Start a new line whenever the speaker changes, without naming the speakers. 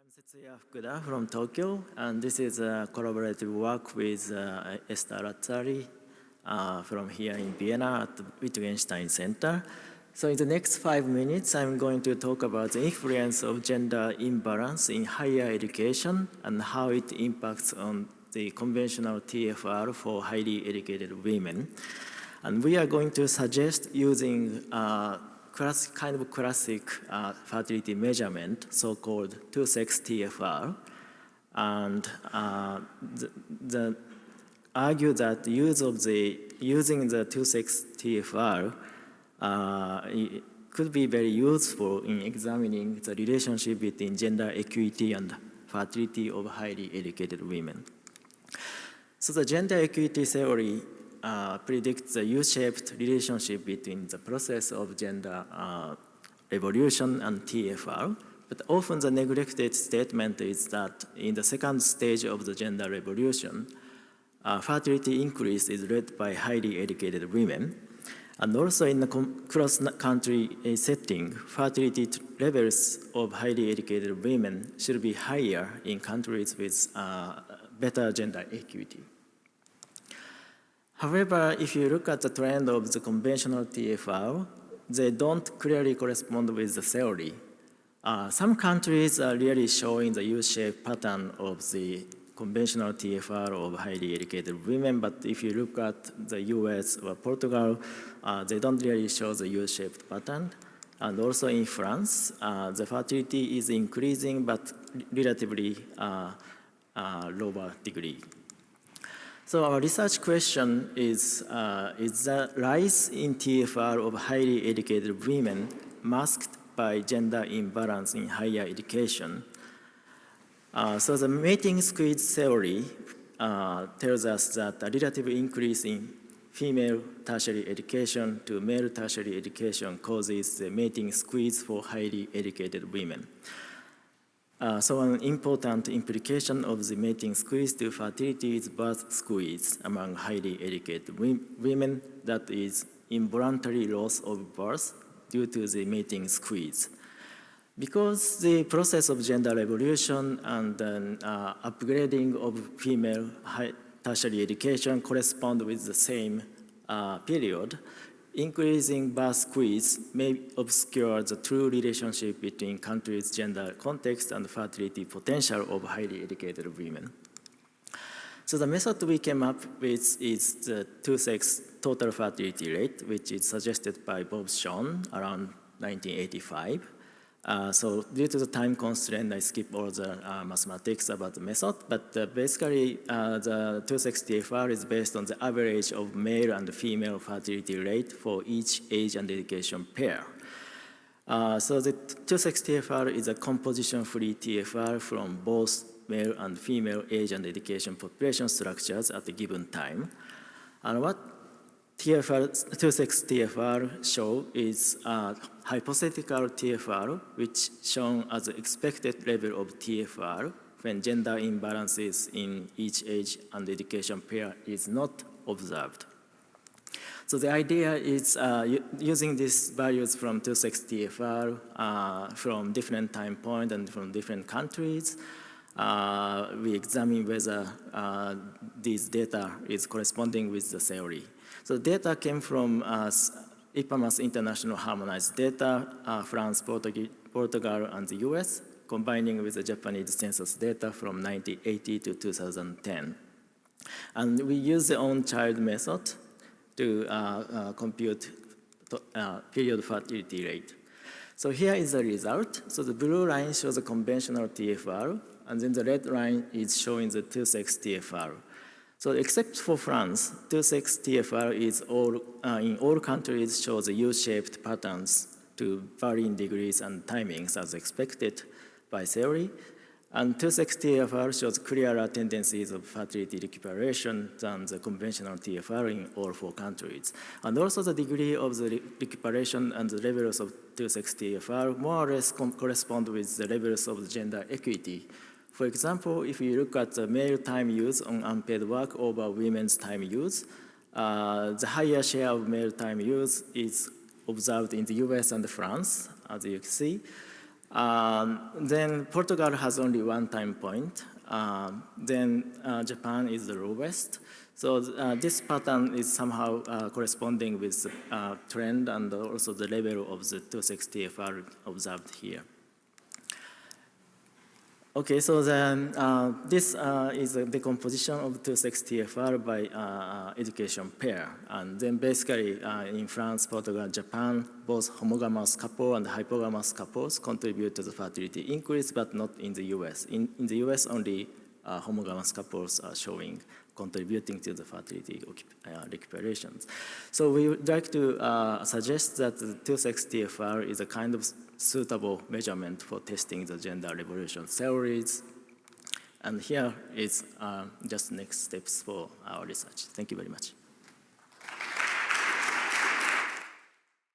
I'm Setsuya Fukuda from Tokyo, and this is a collaborative work with Esther Lazzari from here in Vienna at the Wittgenstein Center. So in the next 5 minutes, I'm going to talk about the influence of gender imbalance in higher education and how it impacts on the conventional TFR for highly educated women. And we are going to suggest using kind of classic fertility measurement, so-called two-sex TFR, and argue that using the two-sex TFR could be very useful in examining the relationship between gender equity and fertility of highly educated women. So the gender equity theory predicts the U-shaped relationship between the process of gender revolution and TFR, but often the neglected statement is that in the second stage of the gender revolution, fertility increase is led by highly educated women. And also in the cross-country setting, fertility levels of highly educated women should be higher in countries with better gender equity. However, if you look at the trend of the conventional TFR, they don't clearly correspond with the theory. Some countries are really showing the U-shaped pattern of the conventional TFR of highly educated women, but if you look at the US or Portugal, they don't really show the U-shaped pattern. And also in France, the fertility is increasing, but relatively lower degree. So our research question is the rise in TFR of highly educated women masked by gender imbalance in higher education? So the mating squeeze theory tells us that a relative increase in female tertiary education to male tertiary education causes the mating squeeze for highly educated women. So an important implication of the mating squeeze to fertility is birth squeeze among highly educated women, that is involuntary loss of birth due to the mating squeeze. Because the process of gender revolution and upgrading of female tertiary education correspond with the same period, increasing birth squeeze may obscure the true relationship between countries' gender context and fertility potential of highly educated women. So the method we came up with is the two-sex total fertility rate, which is suggested by Bob Schoen around 1985. So due to the time constraint, I skip all the mathematics about the method, but basically the two-sex TFR is based on the average of male and female fertility rate for each age and education pair. So the two-sex TFR is a composition-free TFR from both male and female age and education population structures at a given time. And what two-sex TFR show is a hypothetical TFR, which shown as the expected level of TFR when gender imbalances in each age and education pair is not observed. So the idea is using these values from two-sex TFR from different time points and from different countries, we examine whether these data is corresponding with the theory. So data came from IPAMAS International Harmonized Data, France, Portugal, and the US, combining with the Japanese census data from 1980 to 2010. And we use the own-child method to compute period fertility rate. So here is the result. So the blue line shows the conventional TFR, and then the red line is showing the two-sex TFR. So except for France, two-sex TFR is in all countries shows the U-shaped patterns to varying degrees and timings as expected by theory. And two-sex TFR shows clearer tendencies of fertility recuperation than the conventional TFR in all 4 countries. And also the degree of the recuperation and the levels of two-sex TFR more or less correspond with the levels of the gender equity. For example, if you look at the male time use on unpaid work over women's time use, the higher share of male time use is observed in the US and France, as you see. Then Portugal has only one time point. Then Japan is the lowest. So this pattern is somehow corresponding with the trend and also the level of the 2-sex TFR observed here. Okay, so then this is a decomposition of 2-sex TFR by education pair. And then basically in France, Portugal, Japan, both homogamous couple and hypogamous couples contribute to the fertility increase, but not in the US. In the US, only homogamous couples are showing contributing to the fertility recuperations. So we would like to suggest that the 2-sex TFR is a kind of suitable measurement for testing the gender revolution theories. And here is just next steps for our research. Thank you very much.